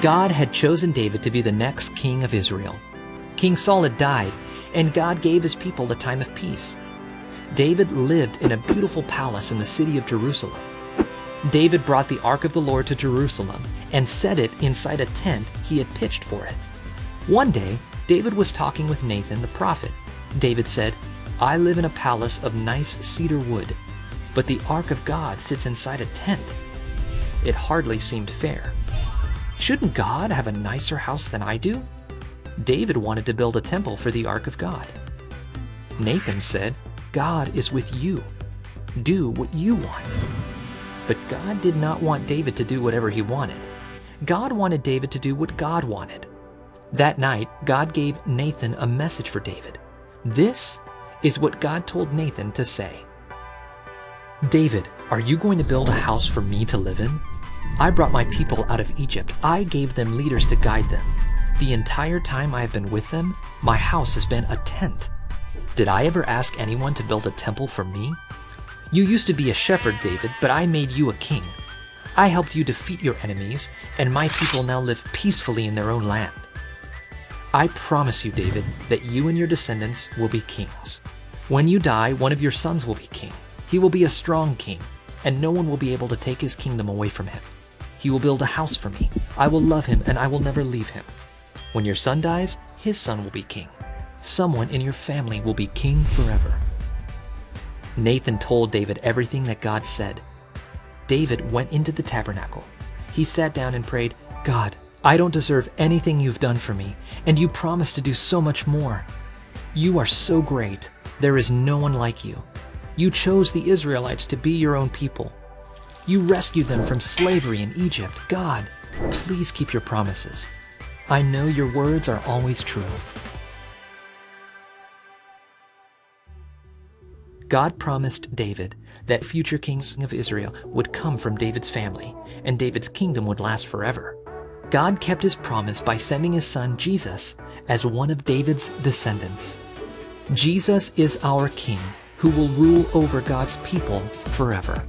God had chosen David to be the next king of Israel. King Saul had died, and God gave his people a time of peace. David lived in a beautiful palace in the city of Jerusalem. David brought the ark of the Lord to Jerusalem and set it inside a tent he had pitched for it. One day, David was talking with Nathan the prophet. David said, "I live in a palace of nice cedar wood, but the ark of God sits inside a tent." It hardly seemed fair. Shouldn't God have a nicer house than I do? David wanted to build a temple for the ark of God. Nathan said, "God is with you. Do what you want." But God did not want David to do whatever he wanted. God wanted David to do what God wanted. That night, God gave Nathan a message for David. This is what God told Nathan to say. "David, are you going to build a house for me to live in? I brought my people out of Egypt. I gave them leaders to guide them. The entire time I have been with them, my house has been a tent. Did I ever ask anyone to build a temple for me? You used to be a shepherd, David, but I made you a king. I helped you defeat your enemies, and my people now live peacefully in their own land. I promise you, David, that you and your descendants will be kings. When you die, one of your sons will be king. He will be a strong king, and no one will be able to take his kingdom away from him. He will build a house for me. I will love him, and I will never leave him. When your son dies, his son will be king. Someone in your family will be king forever." Nathan told David everything that God said. David went into the tabernacle. He sat down and prayed, "God, I don't deserve anything you've done for me, and you promised to do so much more. You are so great. There is no one like you. You chose the Israelites to be your own people. You rescued them from slavery in Egypt. God, please keep your promises. I know your words are always true." God promised David that future kings of Israel would come from David's family, and David's kingdom would last forever. God kept his promise by sending his son Jesus as one of David's descendants. Jesus is our king who will rule over God's people forever.